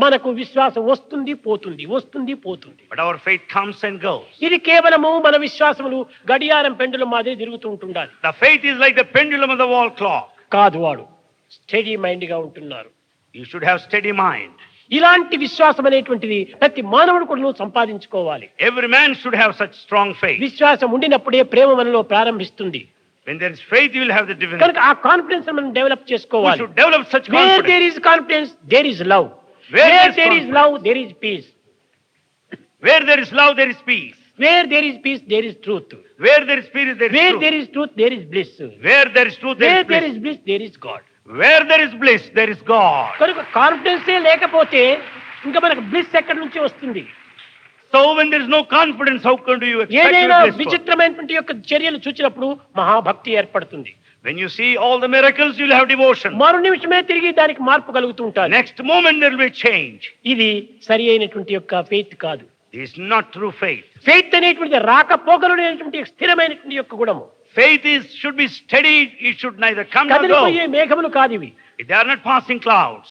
మనకు విశ్వాసం వస్తుంది పోతుంది, వస్తుంది పోతుంది. But our faith comes and goes. ఇది కేవలము మన విశ్వాసములు గడియారం పెండుల మాదిరి తిరుగుతూ ఉంటుండాలి. The faith is like the pendulum of the wall clock. కాదు, వాడు స్టడీ మైండ్ గా ఉంటున్నారు. You should have steady mind. ఇలాంటి విశ్వాసం అనేటువంటిది ప్రతి మానవుడు కూడా సంపాదించుకోవాలి. Every man should have such strong faith. విశ్వాసం ఉండినప్పుడే ప్రేమ మనలో ప్రారంభిస్తుంది. When there is faith, you will have the divinity. కనుక ఆ కాన్ఫిడెన్స్ మనం డెవలప్ We చేసుకోవాలి. should develop such Where confidence. there is confidence, there is love. Where Where there there is is love, there is peace. Where there is love, there is peace. Where there is peace, there is truth. Where there is peace, there is Where truth. there is truth, there is bliss. Where there is truth, there Where is there bliss. is bliss, there is God. Where there is bliss, there is God. కనుక కాన్ఫిడెన్సే లేకపోతే ఇంకా మనకు bliss ఎక్కడి నుంచి వస్తుంది? So when there is no confidence, how can do you expect to ఏదైనా be blissful? విచిత్రమైనటువంటి యొక్క చర్యలు చూచినప్పుడు మహాభక్తి ఏర్పడుతుంది. When you see all the miracles, you will have devotion. మరు నిమిషమే తిరిగి దానికి మార్పు కలుగుతూ ఉంటారు. Next moment there will be change. ఇది సరి అయినటువంటి యొక్క ఫెయిత్ కాదు. This is not true faith. Faith అనేటువంటి రాకపోకలు అనేటువంటి స్థిరమైనటువంటి యొక్క గుణము. Faith should be steady. It should neither come nor go. కదిలిపోయే మేఘములు కాదు ఇవి. They are not passing clouds.